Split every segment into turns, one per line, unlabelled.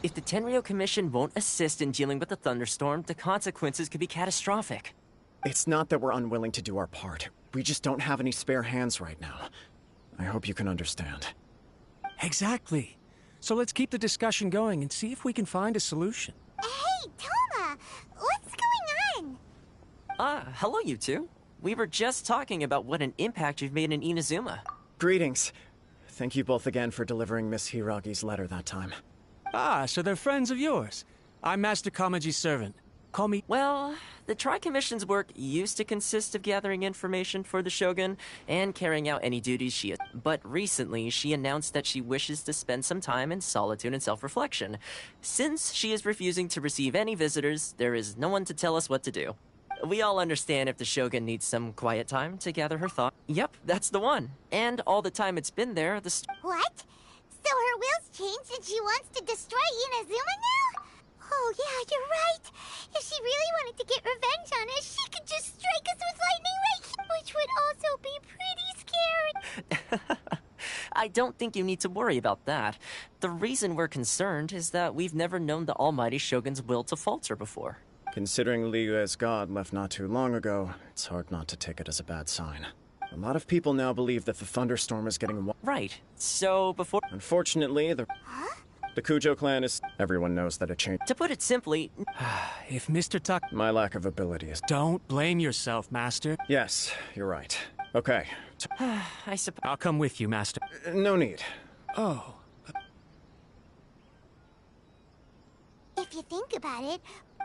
If the Tenryo Commission won't assist in dealing with the thunderstorm, the consequences could be catastrophic.
It's not that we're unwilling to do our part. We just don't have any spare hands right now. I hope you can understand.
Exactly. So let's keep the discussion going and see if we can find a solution.
Hey, Toma! What's going on?
Hello you two. We were just talking about what an impact you've made in Inazuma.
Greetings. Thank you both again for delivering Miss Hiragi's letter that time.
Ah, so they're friends of yours. I'm Master Kamaji's servant. Call me...
Well, the Tri-Commission's work used to consist of gathering information for the Shogun and carrying out any duties she had. But recently, she announced that she wishes to spend some time in solitude and self-reflection. Since she is refusing to receive any visitors, there is no one to tell us what to do. We all understand if the Shogun needs some quiet time to gather her thoughts. Yep, that's the one. And all the time it's been there,
What? So her will's changed and she wants to destroy Inazuma now? Oh yeah, you're right. If she really wanted to get revenge on us, she could just strike us with lightning right here, which would also be pretty scary.
I don't think you need to worry about that. The reason we're concerned is that we've never known the Almighty Shogun's will to falter before.
Considering Liyue's god left not too long ago, it's hard not to take it as a bad sign. A lot of people now believe that the thunderstorm is getting...
Right. So before...
Unfortunately, the Kujo clan is... Everyone knows that it changed.
To put it simply...
If Mr. Tuck...
My lack of ability is...
Don't blame yourself, Master.
Yes, you're right. Okay.
I suppose...
I'll come with you, Master.
No need.
Oh.
If you think about it,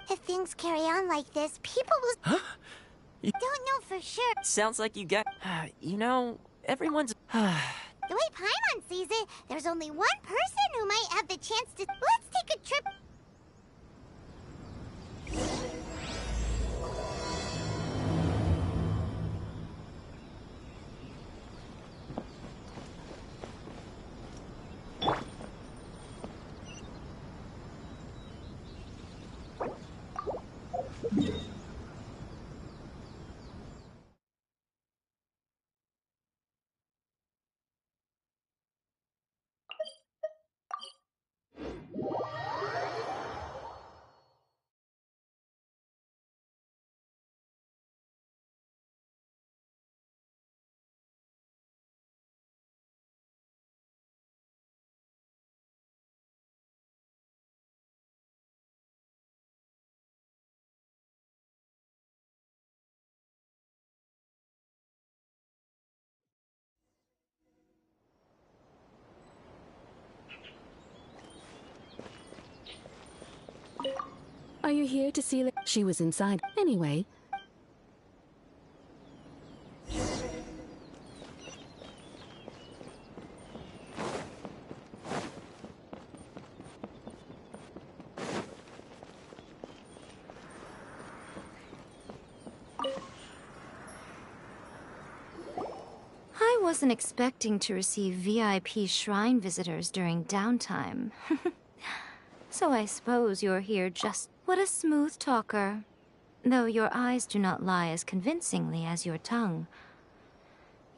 if things carry on like this, people will...
Huh?
Don't know for sure.
Sounds like you get... you know, everyone's...
The way Paimon sees it, there's only one person who might have the chance to... Let's take a trip...
Are you here to see... She was inside. Anyway...
I wasn't expecting to receive VIP shrine visitors during downtime. So I suppose you're here just... What a smooth talker. Though your eyes do not lie as convincingly as your tongue.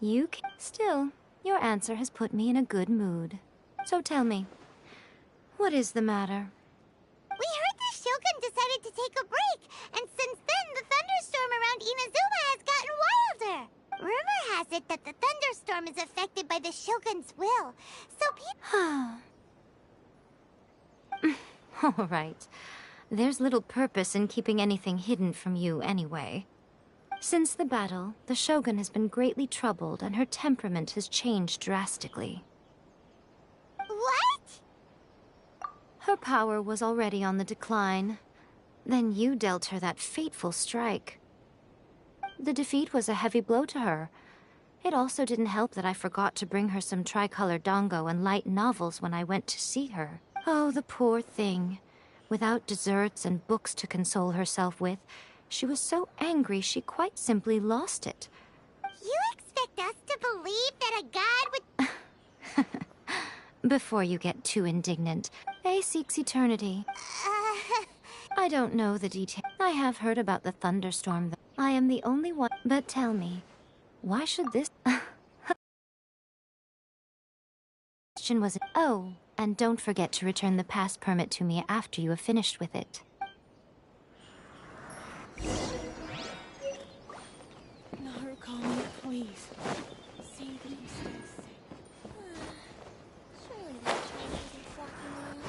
You can... Still, your answer has put me in a good mood. So tell me, what is the matter?
We heard the Shogun decided to take a break, and since then the thunderstorm around Inazuma has gotten wilder. Rumor has it that the thunderstorm is affected by the Shogun's will, so people...
All right. There's little purpose in keeping anything hidden from you anyway. Since the battle, the Shogun has been greatly troubled and her temperament has changed drastically.
What?
Her power was already on the decline. Then you dealt her that fateful strike. The defeat was a heavy blow to her. It also didn't help that I forgot to bring her some tricolor dango and light novels when I went to see her. Oh, the poor thing. Without desserts and books to console herself with, she was so angry she quite simply lost it.
You expect us to believe that a god would...
Before you get too indignant, A seeks eternity. I don't know the details. I have heard about the thunderstorm, though. I am the only one. But tell me, why should this... question was... Oh, and don't forget to return the pass permit to me after you have finished with it.
Narukami, please. Say that you stay safe.
Surely that train isn't fucking around.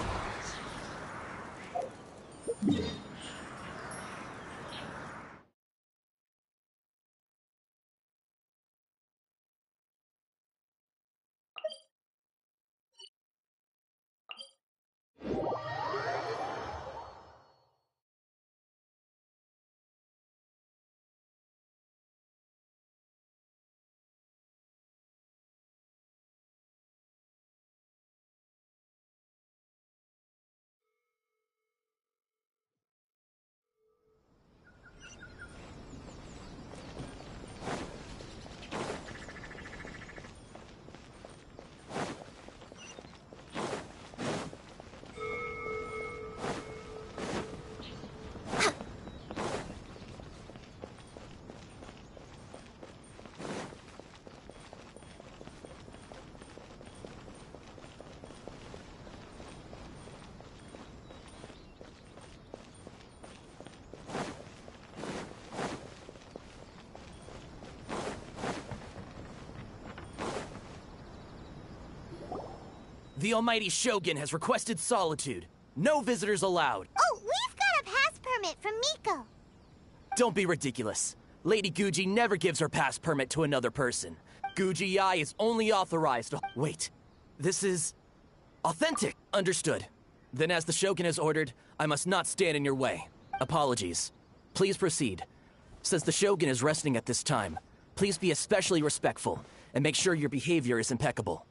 The almighty Shogun has requested solitude. No visitors allowed.
Oh, we've got a pass permit from Miko.
Don't be ridiculous. Lady Guji never gives her pass permit to another person. Guji Ai is only authorized to... Wait, this is... authentic. Understood. Then as the Shogun has ordered, I must not stand in your way. Apologies. Please proceed. Since the Shogun is resting at this time, please be especially respectful and make sure your behavior is impeccable.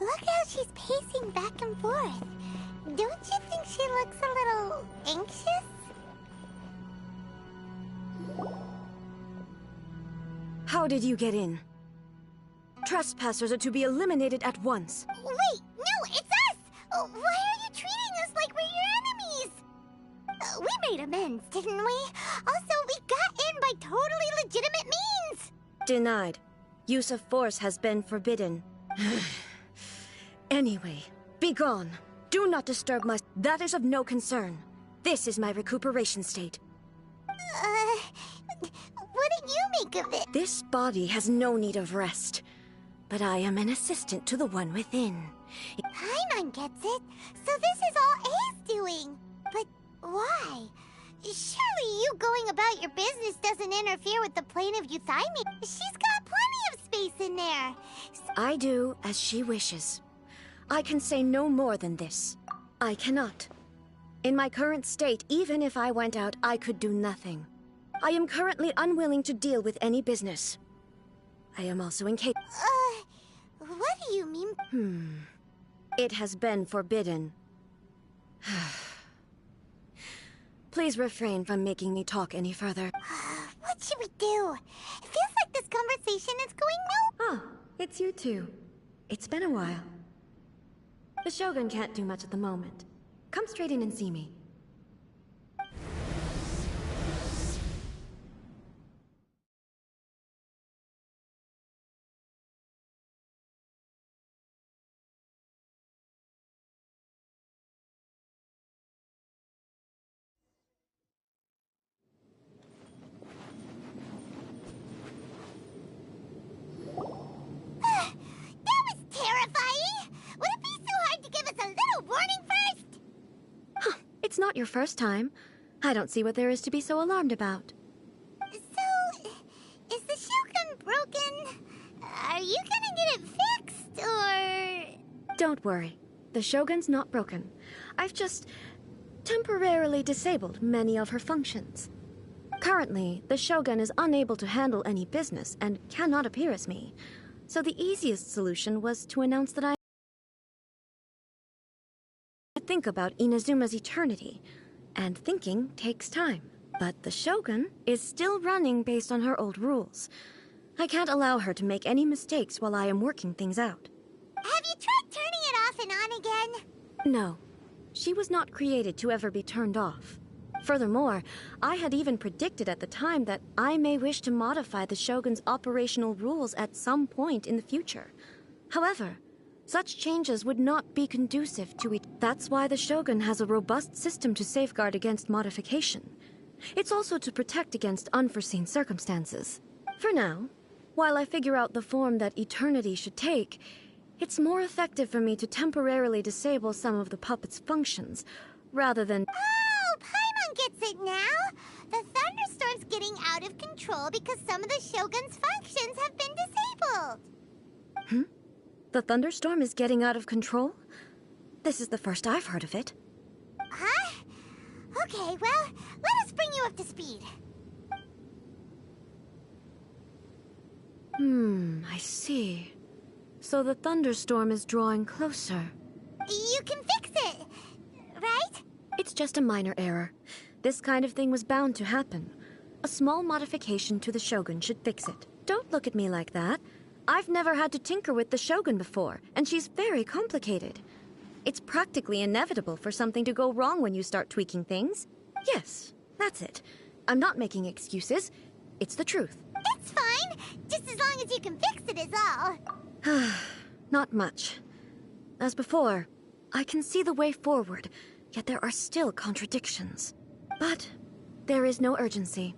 Look how she's pacing back and forth. Don't you think she looks a little anxious?
How did you get in? Trespassers are to be eliminated at once.
Wait, no, it's us! Why are you treating us like we're your enemies? We made amends, didn't we? Also, we got in by totally legitimate means!
Denied. Use of force has been forbidden. Anyway, be gone. Do not disturb my... That is of no concern. This is my recuperation state.
What do you make of it?
This body has no need of rest. But I am an assistant to the one within.
Paimon gets it. So this is all A's doing. But why? Surely you going about your business doesn't interfere with the plane of Euthymia. She's got plenty of space in there.
I do as she wishes. I can say no more than this. I cannot. In my current state, even if I went out, I could do nothing. I am currently unwilling to deal with any business. I am also incapable.
What do you mean?
It has been forbidden. Please refrain from making me talk any further.
What should we do? It feels like this conversation is going nowhere.
Ah, it's you two. It's been a while. The Shogun can't do much at the moment. Come straight in and see me. It's not your first time. I don't see what there is to be so alarmed about.
So, is the Shogun broken? Are you gonna get it fixed, or...?
Don't worry. The Shogun's not broken. I've just temporarily disabled many of her functions. Currently, the Shogun is unable to handle any business and cannot appear as me. So the easiest solution was to announce that I think about Inazuma's eternity, and thinking takes time. But the Shogun is still running based on her old rules. I can't allow her to make any mistakes while I am working things out.
Have you tried turning it off and on again?
No. She was not created to ever be turned off. Furthermore, I had even predicted at the time that I may wish to modify the Shogun's operational rules at some point in the future. However, such changes would not be conducive to it. That's why the Shogun has a robust system to safeguard against modification. It's also to protect against unforeseen circumstances. For now, while I figure out the form that eternity should take, it's more effective for me to temporarily disable some of the puppet's functions, rather than—
Oh, Paimon gets it now! The thunderstorm's getting out of control because some of the Shogun's functions have been disabled.
The thunderstorm is getting out of control? This is the first I've heard of it.
Huh? Okay, well, let us bring you up to speed.
I see. So the thunderstorm is drawing closer.
You can fix it, right?
It's just a minor error. This kind of thing was bound to happen. A small modification to the Shogun should fix it. Don't look at me like that. I've never had to tinker with the Shogun before, and she's very complicated. It's practically inevitable for something to go wrong when you start tweaking things. Yes, that's it. I'm not making excuses. It's the truth.
It's fine, just as long as you can fix it is all.
Not much. As before, I can see the way forward, yet there are still contradictions. But there is no urgency.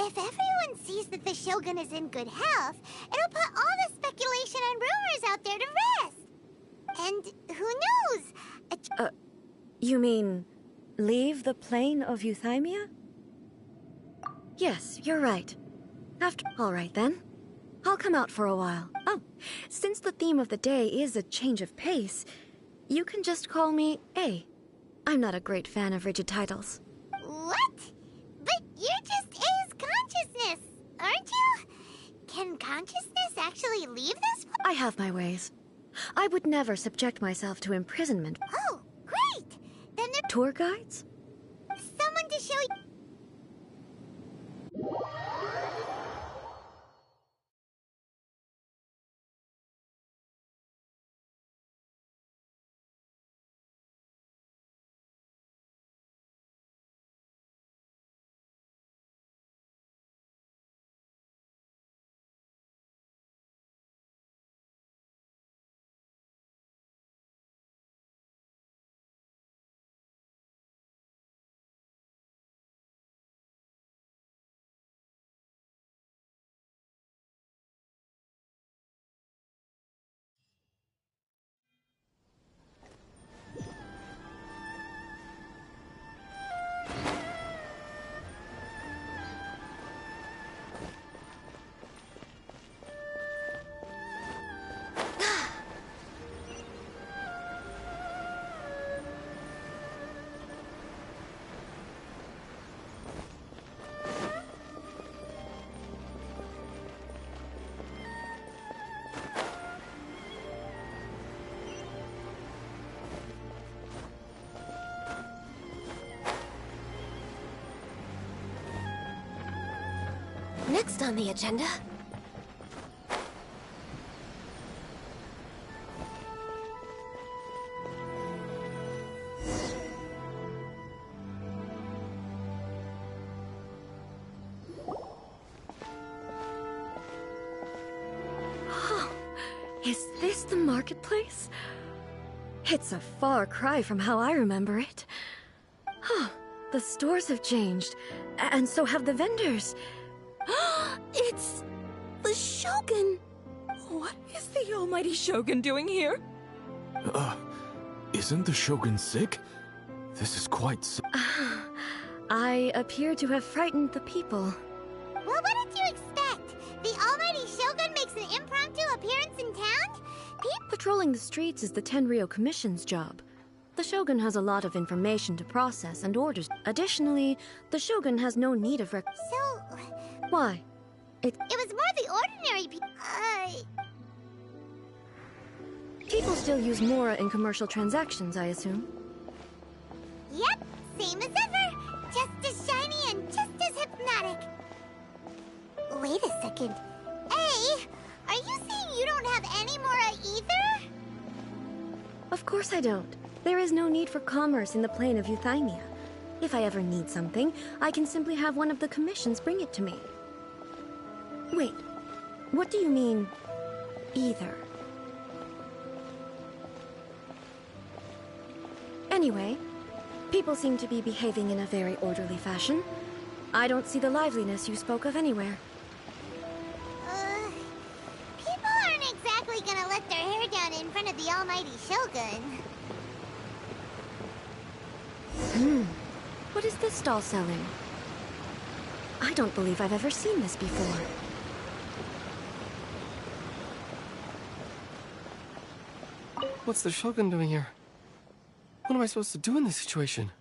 If everyone sees that the Shogun is in good health, it'll put all the speculation and rumors out there to rest. And who knows?
You mean leave the plane of Euthymia? Yes, you're right. All right then. I'll come out for a while. Oh, since the theme of the day is a change of pace, you can just call me A. I'm not a great fan of rigid titles.
What? But you're just A's consciousness, aren't you? Can consciousness actually leave this place?
I have my ways. I would never subject myself to imprisonment.
Oh, great! Then there's
Tour guides?
someone to show you.
Next on the agenda...
Is this the marketplace? It's a far cry from how I remember it. The stores have changed, and so have the vendors.
It's... the Shogun! What is the almighty Shogun doing here?
Isn't the Shogun sick? This is quite
I appear to have frightened the people.
Well, what did you expect? The almighty Shogun makes an impromptu appearance in town?
Patrolling the streets is the Tenryou Commission's job. The Shogun has a lot of information to process and orders. Additionally, the Shogun has no need of
So...
Why?
It was more the ordinary people.
People still use Mora in commercial transactions, I assume.
Yep, same as ever. Just as shiny and just as hypnotic. Wait a second. Hey, are you saying you don't have any Mora either?
Of course I don't. There is no need for commerce in the plane of Euthymia. If I ever need something, I can simply have one of the commissions bring it to me. Wait, what do you mean, either? Anyway, people seem to be behaving in a very orderly fashion. I don't see the liveliness you spoke of anywhere.
People aren't exactly gonna let their hair down in front of the almighty Shogun.
What is this stall selling? I don't believe I've ever seen this before.
What's the Shogun doing here? What am I supposed to do in this situation?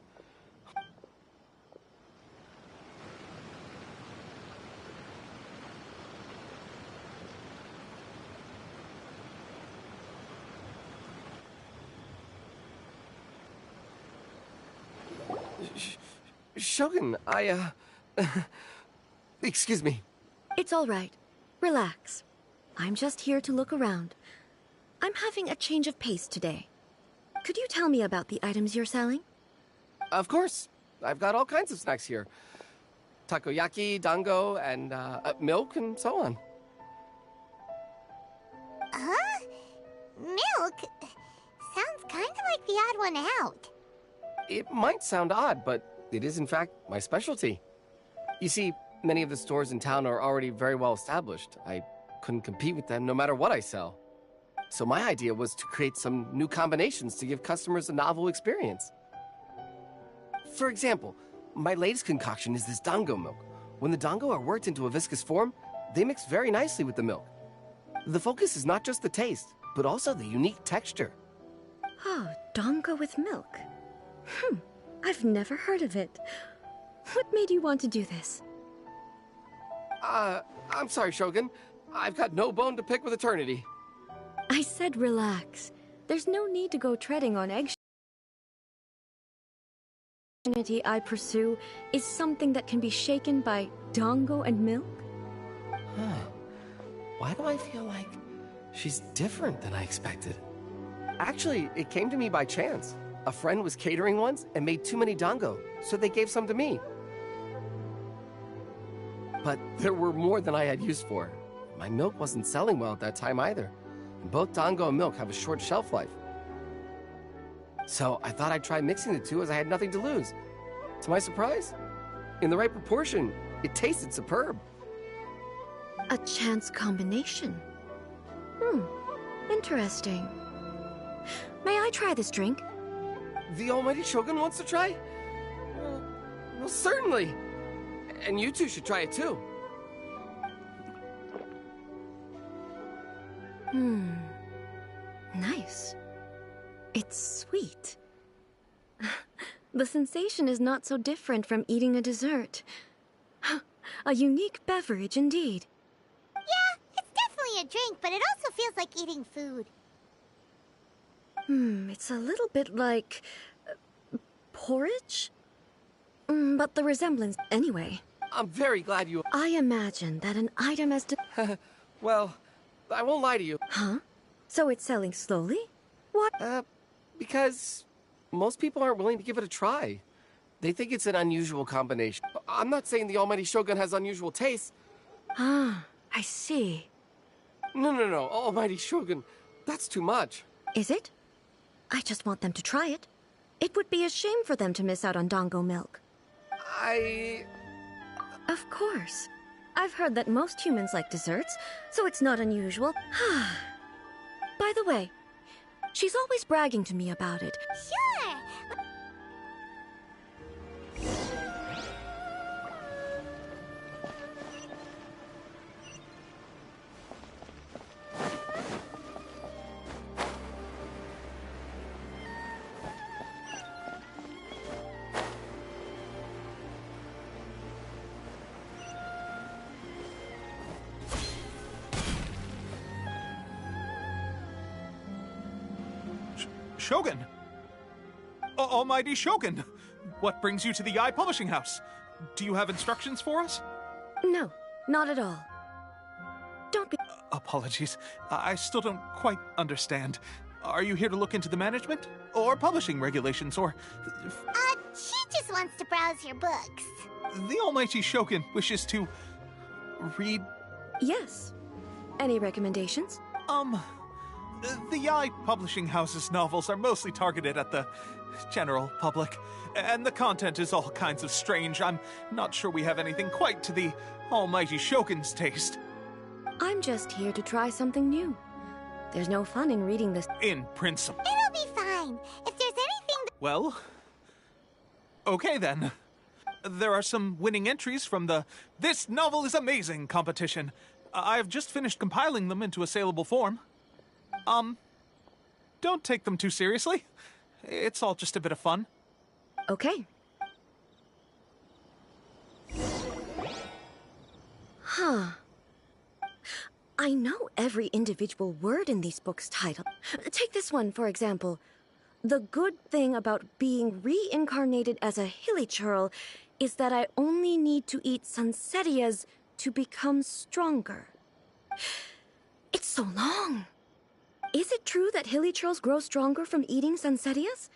Shogun, excuse me.
It's all right. Relax. I'm just here to look around. I'm having a change of pace today. Could you tell me about the items you're selling?
Of course. I've got all kinds of snacks here. Takoyaki, dango, and milk, and so on.
Huh? Milk? Sounds kind of like the odd one out.
It might sound odd, but it is in fact my specialty. You see, many of the stores in town are already very well established. I couldn't compete with them no matter what I sell. So my idea was to create some new combinations to give customers a novel experience. For example, my latest concoction is this dango milk. When the dango are worked into a viscous form, they mix very nicely with the milk. The focus is not just the taste, but also the unique texture.
Oh, dango with milk. I've never heard of it. What made you want to do this?
I'm sorry, Shogun. I've got no bone to pick with eternity.
I said relax. There's no need to go treading on eggshells. The opportunity I pursue is something that can be shaken by dango and milk?
Why do I feel like she's different than I expected? Actually, it came to me by chance. A friend was catering once and made too many dango, so they gave some to me. But there were more than I had use for. My milk wasn't selling well at that time either. And both dango and milk have a short shelf life. So I thought I'd try mixing the two as I had nothing to lose. To my surprise, in the right proportion, it tasted superb.
A chance combination. Interesting. May I try this drink?
The almighty Shogun wants to try? Well, certainly. And you two should try it too.
Nice. It's sweet. The sensation is not so different from eating a dessert. A unique beverage indeed.
Yeah, it's definitely a drink, but it also feels like eating food.
It's a little bit like... porridge? But the resemblance... Anyway.
I'm very glad you...
I imagine that an item as...
Well, I won't lie to you.
Huh? So it's selling slowly? What?
Because most people aren't willing to give it a try. They think it's an unusual combination. I'm not saying the almighty Shogun has unusual tastes.
Ah, I see.
No, almighty Shogun. That's too much.
Is it? I just want them to try it. It would be a shame for them to miss out on dango milk. Of course. I've heard that most humans like desserts, so it's not unusual. By the way, she's always bragging to me about it.
Sure!
Shogun! Almighty Shogun! What brings you to the Yae Publishing House? Do you have instructions for us?
No, not at all. Don't be...
Apologies. I still don't quite understand. Are you here to look into the management? Or publishing regulations, or...
She just wants to browse your books.
The Almighty Shogun wishes to... read...
Yes. Any recommendations?
The Yae Publishing House's novels are mostly targeted at the general public, and the content is all kinds of strange. I'm not sure we have anything quite to the Almighty Shogun's taste.
I'm just here to try something new. There's no fun in reading this.
In principle.
It'll be fine. If there's anything that...
Well... okay then. There are some winning entries from the This Novel is Amazing competition. I've just finished compiling them into a saleable form. Don't take them too seriously. It's all just a bit of fun.
Okay. Huh. I know every individual word in these books' title. Take this one, for example. The good thing about being reincarnated as a hilly churl is that I only need to eat sunsettias to become stronger. It's so long. Is it true that hilly churls grow stronger from eating sunsettias?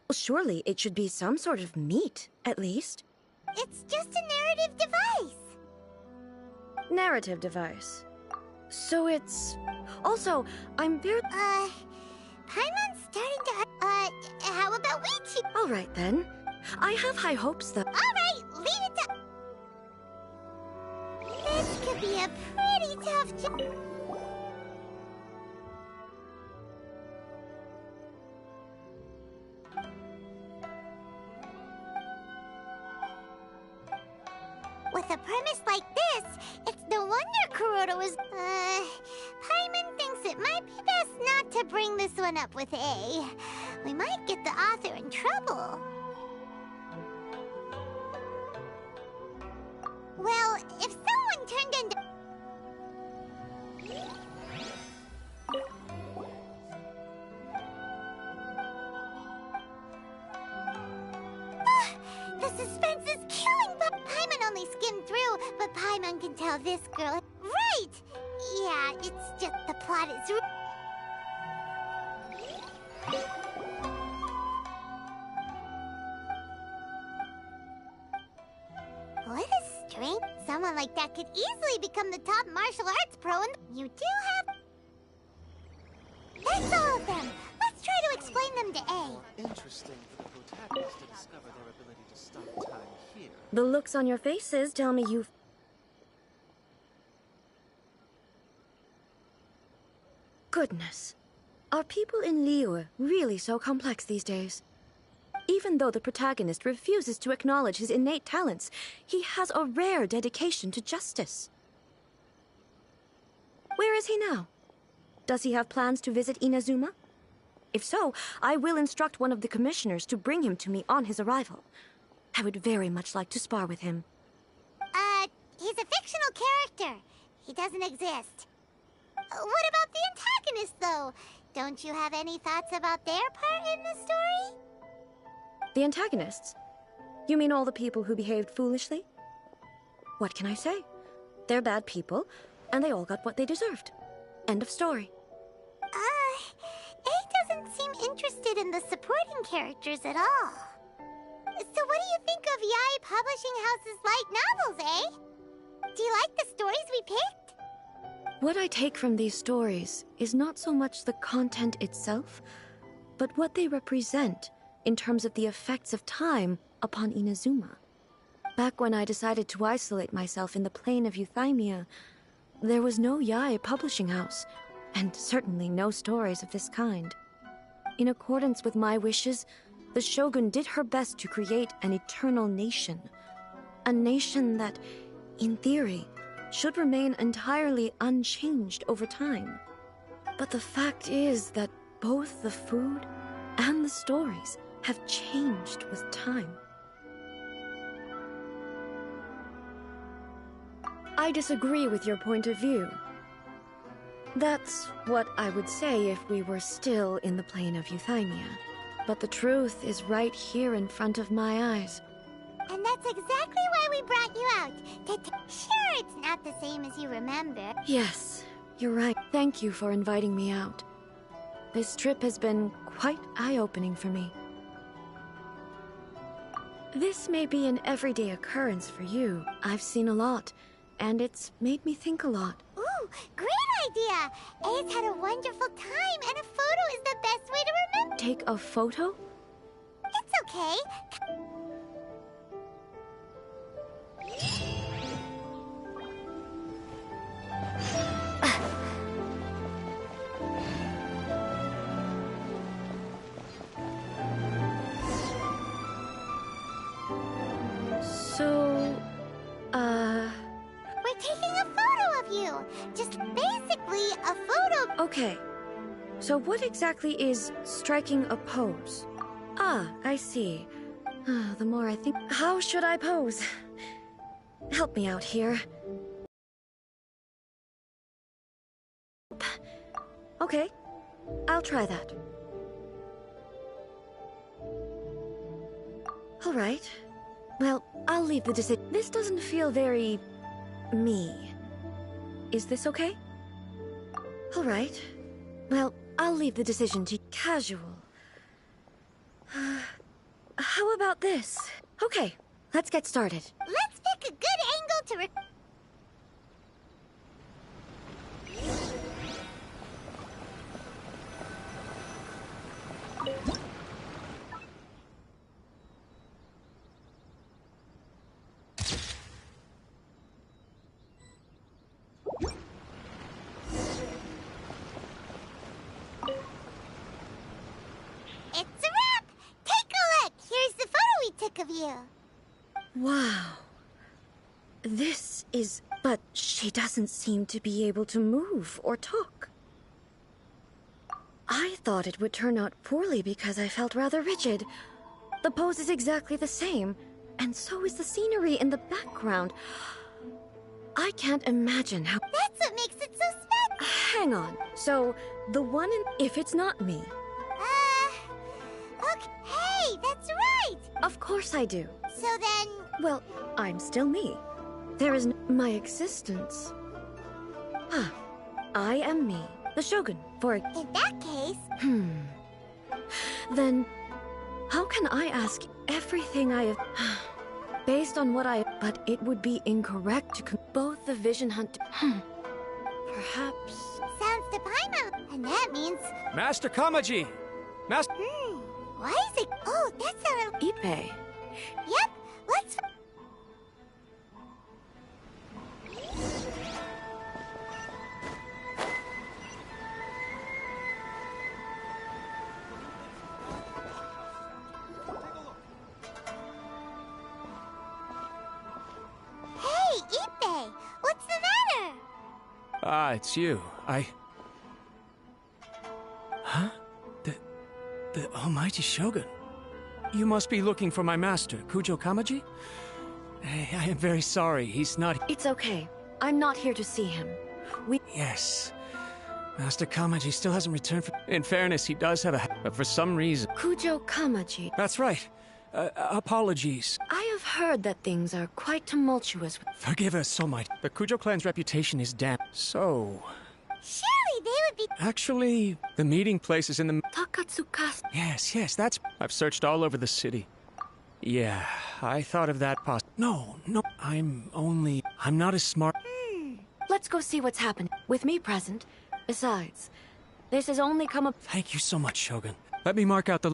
Well, surely it should be some sort of meat, at least.
It's just a narrative device.
Narrative device. So it's... Also, I'm very...
Paimon's starting to... how about we two?
All right, then. I have high hopes, though.
All right, leave it to... This could be a pretty tough job. With a premise like this, it's no wonder Kuroda was... Paimon thinks it might be best not to bring this one up with A. We might get the author in trouble. Well, if someone turned into... The suspense is killing, but Paimon only skimmed through, but Paimon can tell this girl... Right! Yeah, it's just the plot is... What a strange... Someone like that could easily become the top martial arts pro, and you do have... That's all of them! Let's try to explain them to A.
Interesting for the protagonist to discover their ability to stop time here.
The looks on your faces tell me you've... Goodness. Are people in Liyue really so complex these days? Even though the protagonist refuses to acknowledge his innate talents, he has a rare dedication to justice. Where is he now? Does he have plans to visit Inazuma? If so, I will instruct one of the commissioners to bring him to me on his arrival. I would very much like to spar with him.
He's a fictional character. He doesn't exist. What about the antagonist, though? Don't you have any thoughts about their part in the story?
The antagonists? You mean all the people who behaved foolishly? What can I say? They're bad people, and they all got what they deserved. End of story.
A doesn't seem interested in the supporting characters at all. So what do you think of Yae Publishing House's light novels, eh? Do you like the stories we picked?
What I take from these stories is not so much the content itself, but what they represent in terms of the effects of time upon Inazuma. Back when I decided to isolate myself in the plain of Euthymia, there was no Yae Publishing House, and certainly no stories of this kind. In accordance with my wishes, the Shogun did her best to create an eternal nation. A nation that, in theory, should remain entirely unchanged over time. But the fact is that both the food and the stories have changed with time. I disagree with your point of view. That's what I would say if we were still in the plane of euthymia. But the truth is right here in front of my eyes.
And that's exactly why we brought you out. Sure, it's not the same as you remember.
Yes, you're right. Thank you for inviting me out. This trip has been quite eye-opening for me. This may be an everyday occurrence for you. I've seen a lot, and it's made me think a lot.
Ooh, great idea! A's had a wonderful time, and a photo is the best way to remember.
Take a photo?
It's okay. We're taking a photo of you! Just basically a photo.
Okay. So what exactly is striking a pose? Ah, I see. The more I think... How should I pose? Help me out here. Okay, I'll try that. All right. Well, I'll leave the decision. This doesn't feel very... me. Is this okay? All right. Well, I'll leave the decision to casual. How about this? Okay, let's get started.
Let's pick a good angle to It's a wrap! Take a look! Here's the photo we took of you.
Wow. This is... But she doesn't seem to be able to move or talk. I thought it would turn out poorly because I felt rather rigid. The pose is exactly the same, and so is the scenery in the background. I can't imagine how...
That's what makes it so special.
Hang on. So, the one in... If it's not me...
Okay. Hey, that's right!
Of course I do.
So then...
Well, I'm still me. There is my existence. I am me, the Shogun, for...
In that case...
Then, how can I ask everything I have... Based on what I... But it would be incorrect to... Both the vision hunt... Perhaps...
Sounds to Paimon. And that means...
Master Kamaji! Master...
Why is it... Oh, that's our...
Ippei.
Yep, let's... Hey, Ippei! What's the matter?
Ah, it's you. Huh? The almighty Shogun. You must be looking for my master, Kujo Kamaji? I am very sorry, he's not...
It's okay. I'm not here to see him.
Yes. Master Kamaji still hasn't returned from... In fairness, he does have a... But for some reason...
Kujo Kamaji.
That's right. Apologies.
I have heard that things are quite tumultuous.
Forgive us, All Might. The Kujo clan's reputation is damp. So...
Surely they would be...
Actually, the meeting place is in the...
Takatsukas.
Yes, that's... I've searched all over the city. Yeah, I thought of that No, I'm not as smart...
Let's go see what's happened. With me present. Besides, this has only come up...
Thank you so much, Shogun. Let me mark out the...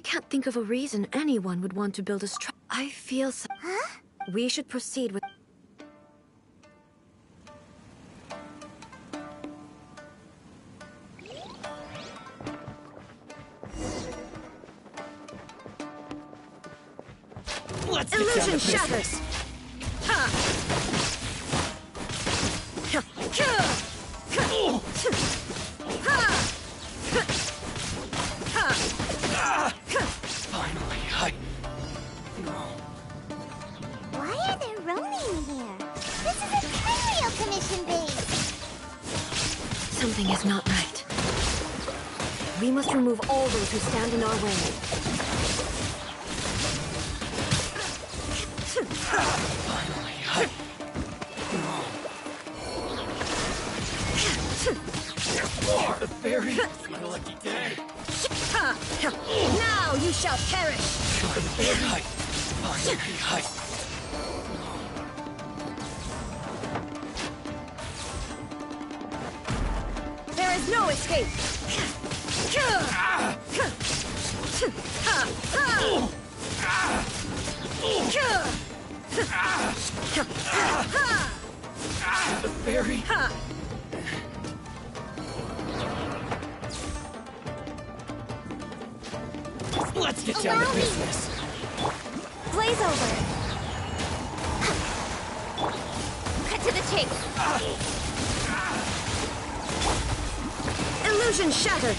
can't think of a reason anyone would want to build a I feel so...
Huh?
We should proceed with...
Let's get
Illusion
down to
shattered!
business.
Ha!
Finally,
Why are there Ronin here? This is a Tenryou Commission base!
Something is not right. We must remove all those who stand in our way.
The fairy. My lucky day.
Now you shall perish! There is no escape!
The fairy. Let's get down to business.
Blaze over! Cut to the chase!
Illusion shattered!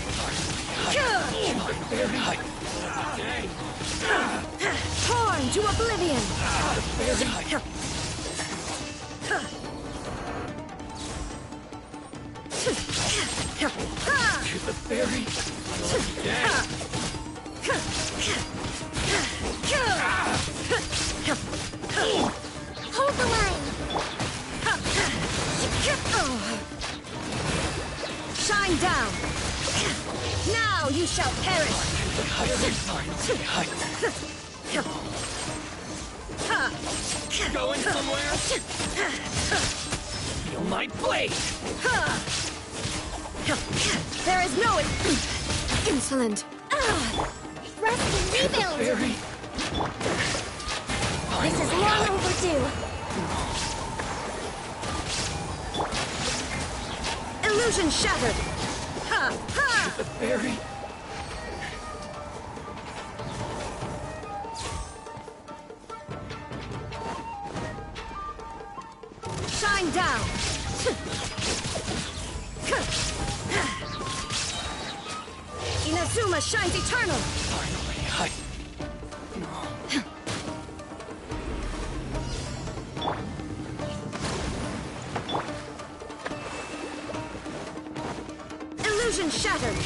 Torn to oblivion!
The fairy.
Hold the line!
Shine down! Now you shall perish!
Going somewhere? Feel my blade!
There is no... Insolent!
Rest and rebuild!
Fairy.
This is long overdue!
Illusion shattered!
The fairy.
Shine down! Inazuma shines eternal! Illusion shattered!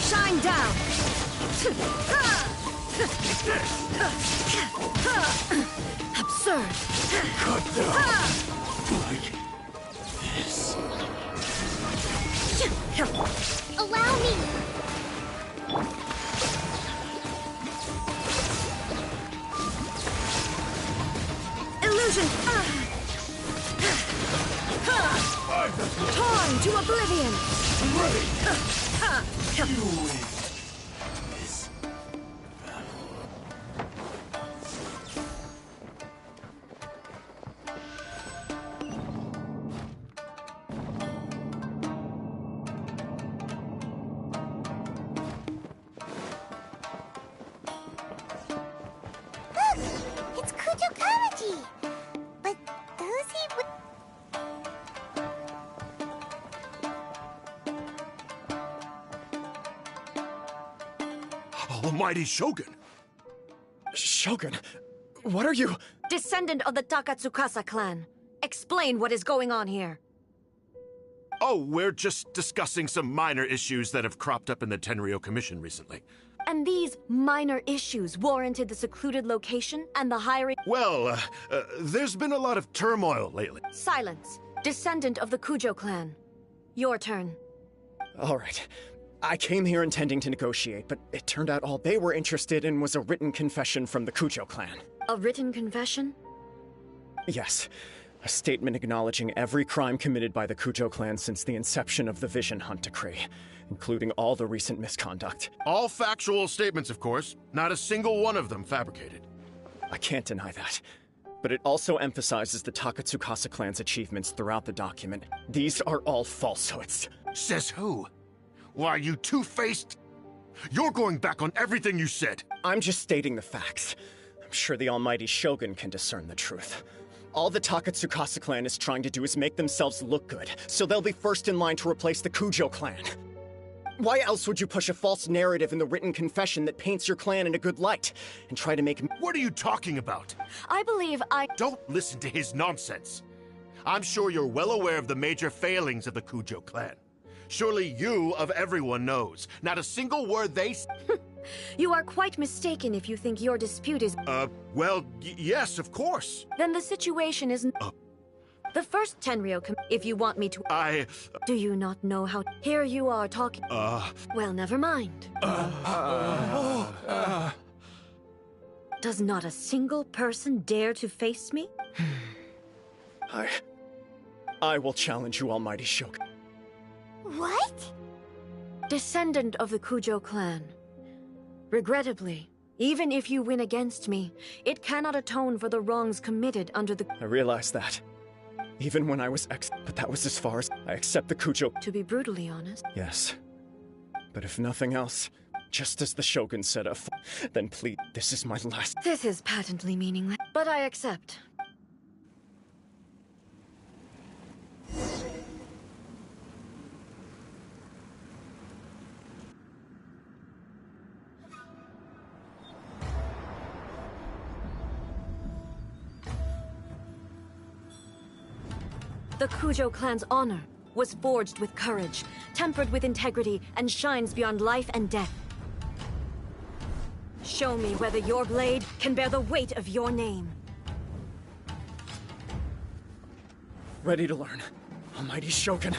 Shine down! Absurd!
Cut down. Like this.
Allow me!
Illusion! Torn to oblivion!
It's Kujo Kamaji! But who's he with?
Almighty Shogun!
Shogun, what are you...
Descendant of the Takatsukasa clan. Explain what is going on here.
Oh, we're just discussing some minor issues that have cropped up in the Tenryou Commission recently.
And these minor issues warranted the secluded location and the hiring—
Well, there's been a lot of turmoil lately.
Silence. Descendant of the Kujo clan. Your turn.
All right. I came here intending to negotiate, but it turned out all they were interested in was a written confession from the Kujo clan.
A written confession?
Yes. A statement acknowledging every crime committed by the Kujo clan since the inception of the Vision Hunt Decree, including all the recent misconduct.
All factual statements, of course. Not a single one of them fabricated.
I can't deny that. But it also emphasizes the Takatsukasa clan's achievements throughout the document. These are all falsehoods.
Says who? Why, you two-faced? You're going back on everything you said.
I'm just stating the facts. I'm sure the almighty Shogun can discern the truth. All the Takatsukasa clan is trying to do is make themselves look good, so they'll be first in line to replace the Kujo clan. Why else would you push a false narrative in the written confession that paints your clan in a good light, and try to make—
What are you talking about?
I believe
Don't listen to his nonsense. I'm sure you're well aware of the major failings of the Kujo clan. Surely you, of everyone, knows. Not a single word they—
You are quite mistaken if you think your dispute is—
well, yes, of course.
Then the situation is— The first Tenryo if you want me to— Do you not know how— Here you are talking— Well, never mind. Does not a single person dare to face me?
I will challenge you, almighty Shogun.
What?
Descendant of the Kujo clan. Regrettably, even if you win against me, it cannot atone for the wrongs committed under the—
I realize that. Even when I was but that was as far as— I accept the Kujo—
To be brutally honest—
Yes. But if nothing else, just as the Shogun said, then please, this is my last—
This is patently meaningless, but I accept. The Kujo clan's honor was forged with courage, tempered with integrity, and shines beyond life and death. Show me whether your blade can bear the weight of your name.
Ready to learn, almighty Shogun.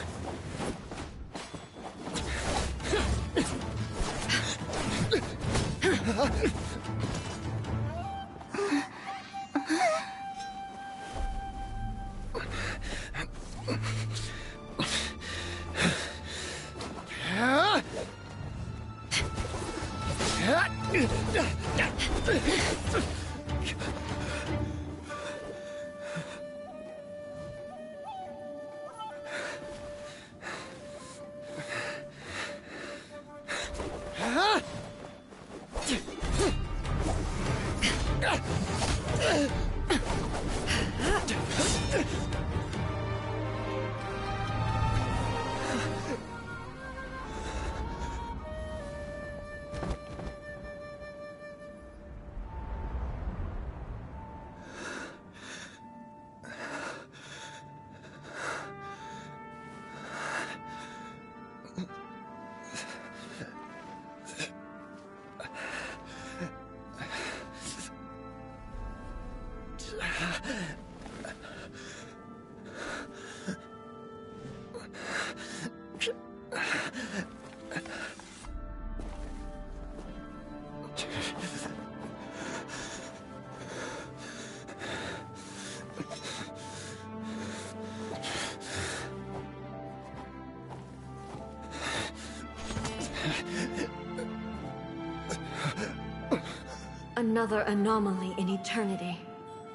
Another anomaly in eternity.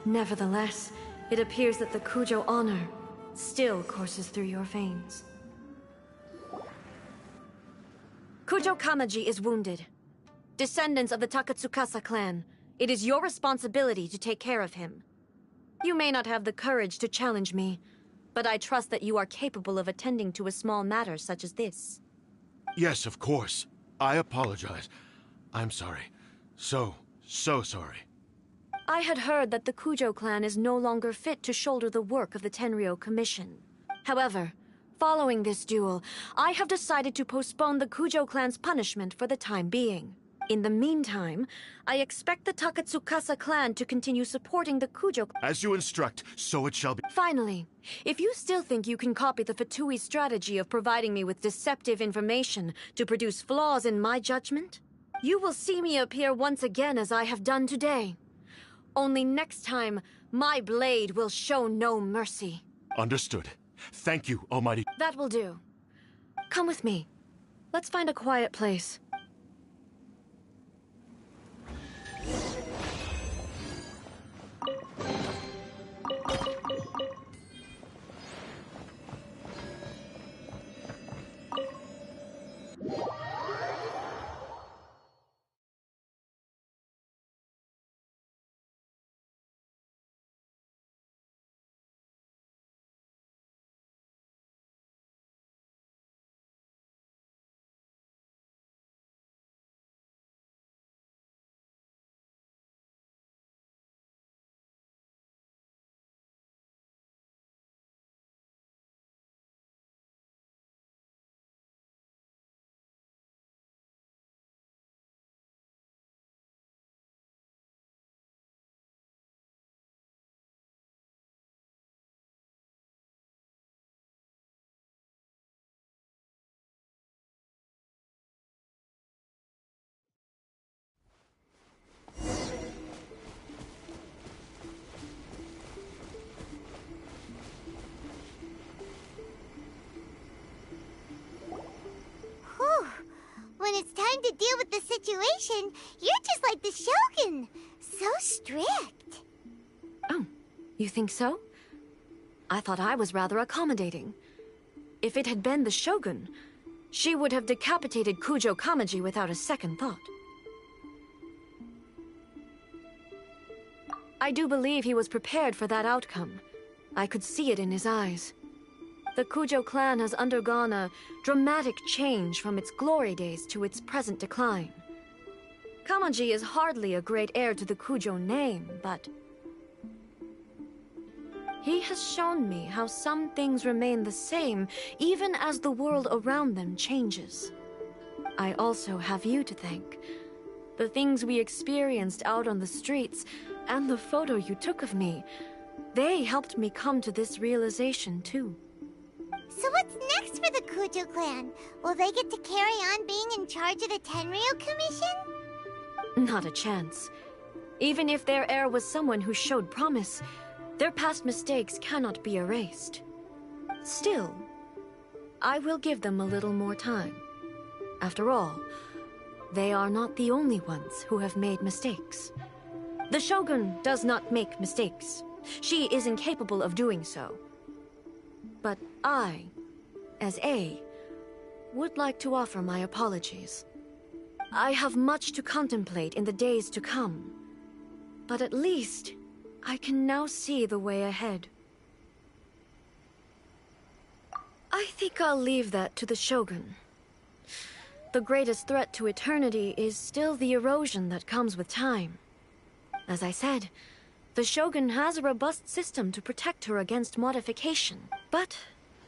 Nevertheless, it appears that the Kujo honor still courses through your veins. Kujo Kamaji is wounded. Descendants of the Takatsukasa clan, it is your responsibility to take care of him. You may not have the courage to challenge me, but I trust that you are capable of attending to a small matter such as this.
Yes, of course. I apologize. I'm sorry. So sorry.
I had heard that the Kujo clan is no longer fit to shoulder the work of the Tenryo Commission. However, following this duel, I have decided to postpone the Kujo clan's punishment for the time being. In the meantime, I expect the Takatsukasa clan to continue supporting the Kujo.
As you instruct, so it shall be.
Finally, if you still think you can copy the Fatui strategy of providing me with deceptive information to produce flaws in my judgment, you will see me appear once again as I have done today. Only next time, my blade will show no mercy.
Understood. Thank you, Almighty.
That will do. Come with me. Let's find a quiet place.
Whew. When it's time to deal with the situation, you're just like the Shogun. So strict.
Oh, you think so? I thought I was rather accommodating. If it had been the Shogun, she would have decapitated Kujo Kamaji without a second thought. I do believe he was prepared for that outcome. I could see it in his eyes. The Kujo clan has undergone a dramatic change from its glory days to its present decline. Kamaji is hardly a great heir to the Kujo name, but he has shown me how some things remain the same even as the world around them changes. I also have you to thank. The things we experienced out on the streets and the photo you took of me, they helped me come to this realization too.
So what's next for the Kujo clan? Will they get to carry on being in charge of the Tenryo Commission?
Not a chance. Even if their heir was someone who showed promise, their past mistakes cannot be erased. Still, I will give them a little more time. After all, they are not the only ones who have made mistakes. The Shogun does not make mistakes. She is incapable of doing so. But I, as A, would like to offer my apologies. I have much to contemplate in the days to come, but at least I can now see the way ahead. I think I'll leave that to the Shogun. The greatest threat to eternity is still the erosion that comes with time. As I said, the Shogun has a robust system to protect her against modification. But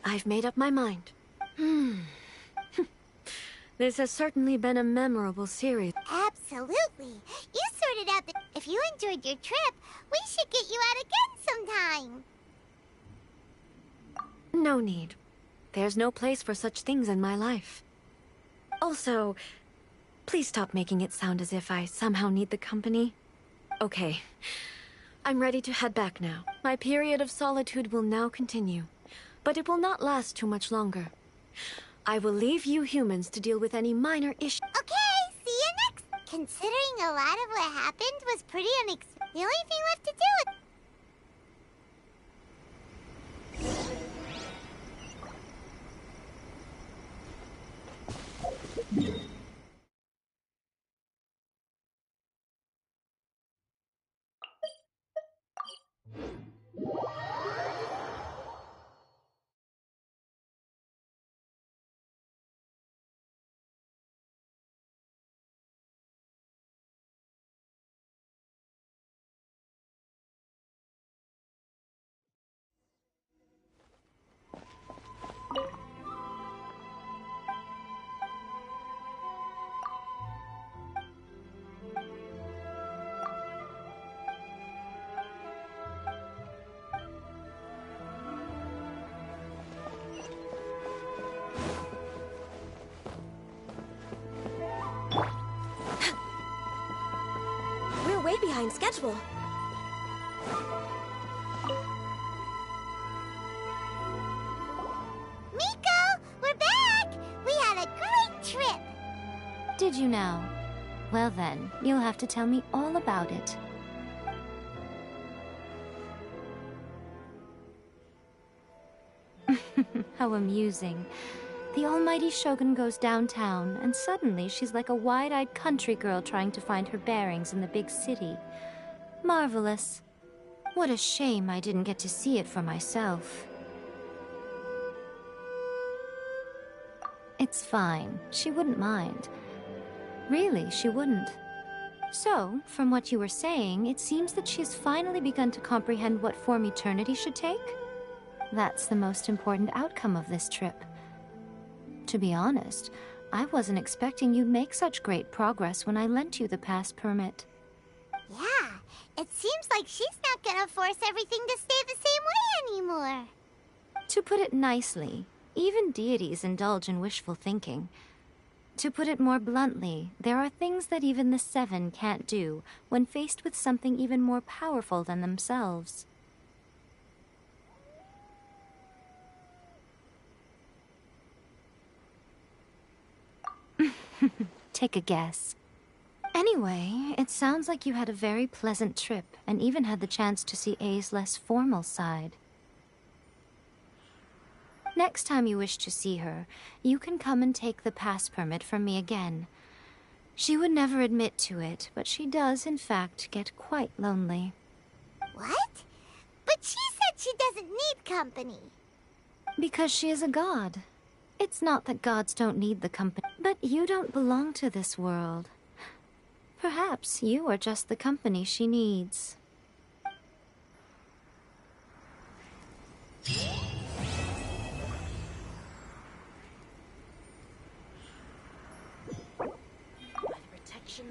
I've made up my mind. This has certainly been a memorable series.
Absolutely. You sorted out the... If you enjoyed your trip, we should get you out again sometime.
No need. There's no place for such things in my life. Also, please stop making it sound as if I somehow need the company. Okay. I'm ready to head back now. My period of solitude will now continue, but it will not last too much longer. I will leave you humans to deal with any minor issues.
Okay, see you next. Considering a lot of what happened was pretty unexpected, the only thing left to do is...
way behind schedule.
Miko, we're back! We had a great trip!
Did you now? Well then, you'll have to tell me all about it. How amusing. The almighty Shogun goes downtown, and suddenly she's like a wide-eyed country girl trying to find her bearings in the big city. Marvelous. What a shame I didn't get to see it for myself. It's fine. She wouldn't mind. Really, she wouldn't. So, from what you were saying, it seems that she's finally begun to comprehend what form eternity should take? That's the most important outcome of this trip. To be honest, I wasn't expecting you'd make such great progress when I lent you the pass permit.
Yeah, it seems like she's not gonna force everything to stay the same way anymore.
To put it nicely, even deities indulge in wishful thinking. To put it more bluntly, there are things that even the Seven can't do when faced with something even more powerful than themselves. Take a guess. Anyway, it sounds like you had a very pleasant trip and even had the chance to see A's less formal side. Next time you wish to see her, you can come and take the pass permit from me again. She would never admit to it, but she does, in fact, get quite lonely.
What? But she said she doesn't need company.
Because she is a god. It's not that gods don't need the company, but you don't belong to this world. Perhaps you are just the company she needs.
Protection.